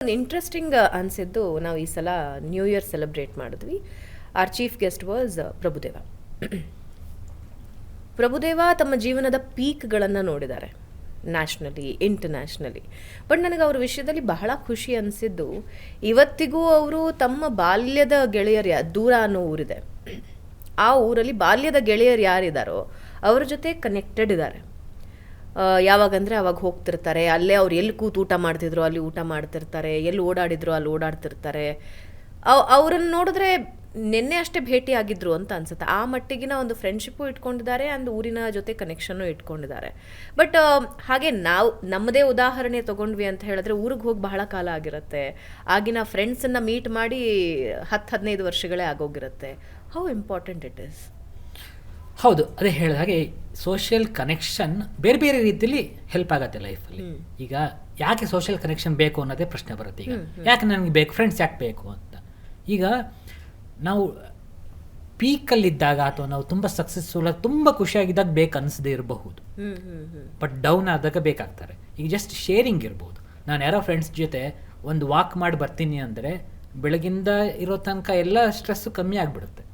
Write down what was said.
ಒಂದು ಇಂಟ್ರೆಸ್ಟಿಂಗ್ ಅನಿಸಿದ್ದು, ನಾವು ಈ ಸಲ ನ್ಯೂ ಇಯರ್ ಸೆಲೆಬ್ರೇಟ್ ಮಾಡಿದ್ವಿ. Our chief guest was Prabhudeva. Prabhudeva ತಮ್ಮ ಜೀವನದ ಪೀಕ್ಗಳನ್ನು ನೋಡಿದ್ದಾರೆ, ನ್ಯಾಷನಲಿ ಇಂಟರ್ನ್ಯಾಷನಲಿ. ಬಟ್ ನನಗೆ ಅವ್ರ ವಿಷಯದಲ್ಲಿ ಬಹಳ ಖುಷಿ ಅನಿಸಿದ್ದು, ಇವತ್ತಿಗೂ ಅವರು ತಮ್ಮ ಬಾಲ್ಯದ ಗೆಳೆಯರು, ದೂರ ಅನ್ನೋ ಊರಿದೆ, ಆ ಊರಲ್ಲಿ ಬಾಲ್ಯದ ಗೆಳೆಯರು ಯಾರಿದ್ದಾರೋ ಅವ್ರ ಜೊತೆ ಕನೆಕ್ಟೆಡ್ ಇದ್ದಾರೆ. ಯಾವಾಗಂದರೆ ಅವಾಗ ಹೋಗ್ತಿರ್ತಾರೆ, ಅಲ್ಲೇ ಅವ್ರು ಎಲ್ಲಿ ಕೂತು ಊಟ ಮಾಡ್ತಿದ್ರು ಅಲ್ಲಿ ಊಟ ಮಾಡ್ತಿರ್ತಾರೆ, ಎಲ್ಲಿ ಓಡಾಡಿದ್ರು ಅಲ್ಲಿ ಓಡಾಡ್ತಿರ್ತಾರೆ. ಅವರನ್ನು ನೋಡಿದ್ರೆ ನಿನ್ನೆ ಅಷ್ಟೇ ಭೇಟಿ ಆಗಿದ್ರು ಅಂತ ಅನ್ಸುತ್ತೆ. ಆ ಮಟ್ಟಿಗಿನ ಒಂದು ಫ್ರೆಂಡ್ಶಿಪ್ಪು ಇಟ್ಕೊಂಡಿದ್ದಾರೆ, ಅಂದ್ ಊರಿನ ಜೊತೆ ಕನೆಕ್ಷನ್ನು ಇಟ್ಕೊಂಡಿದ್ದಾರೆ. ಬಟ್ ಹಾಗೆ ನಾವು ನಮ್ಮದೇ ಉದಾಹರಣೆ ತೊಗೊಂಡ್ವಿ ಅಂತ ಹೇಳಿದ್ರೆ, ಊರಿಗೆ ಹೋಗಿ ಬಹಳ ಕಾಲ ಆಗಿರುತ್ತೆ, ಆಗಿನ ಫ್ರೆಂಡ್ಸನ್ನು ಮೀಟ್ ಮಾಡಿ 10-15 ವರ್ಷಗಳೇ ಆಗೋಗಿರುತ್ತೆ. How important it is. ಹೌದು, ಅದೇ ಹೇಳಿದ ಹಾಗೆ ಸೋಷಿಯಲ್ ಕನೆಕ್ಷನ್ ಬೇರೆ ಬೇರೆ ರೀತಿಯಲ್ಲಿ ಹೆಲ್ಪ್ ಆಗುತ್ತೆ ಲೈಫಲ್ಲಿ. ಈಗ ಯಾಕೆ ಸೋಷಿಯಲ್ ಕನೆಕ್ಷನ್ ಬೇಕು ಅನ್ನೋದೇ ಪ್ರಶ್ನೆ ಬರುತ್ತೆ. ಈಗ ಯಾಕೆ ನನಗೆ ಬೇಕು, ಫ್ರೆಂಡ್ಸ್ ಯಾಕೆ ಬೇಕು ಅಂತ. ಈಗ ನಾವು ಪೀಕಲ್ಲಿದ್ದಾಗ ಅಥವಾ ನಾವು ತುಂಬ ಸಕ್ಸಸ್ಫುಲ್ ಆಗಿ ತುಂಬ ಖುಷಿಯಾಗಿದ್ದಾಗ ಬೇಕು ಅನಿಸದೇ ಇರಬಹುದು, ಬಟ್ ಡೌನ್ ಆದಾಗ ಬೇಕಾಗ್ತಾರೆ. ಈಗ ಜಸ್ಟ್ ಶೇರಿಂಗ್ ಇರ್ಬೋದು. ನಾನು ಯಾರೋ ಫ್ರೆಂಡ್ಸ್ ಜೊತೆ ಒಂದು ವಾಕ್ ಮಾಡಿ ಬರ್ತೀನಿ ಅಂದರೆ ಬೆಳಗಿಂದ ಇರೋ ತನಕ ಎಲ್ಲ ಸ್ಟ್ರೆಸ್ಸು ಕಮ್ಮಿ ಆಗಿಬಿಡುತ್ತೆ.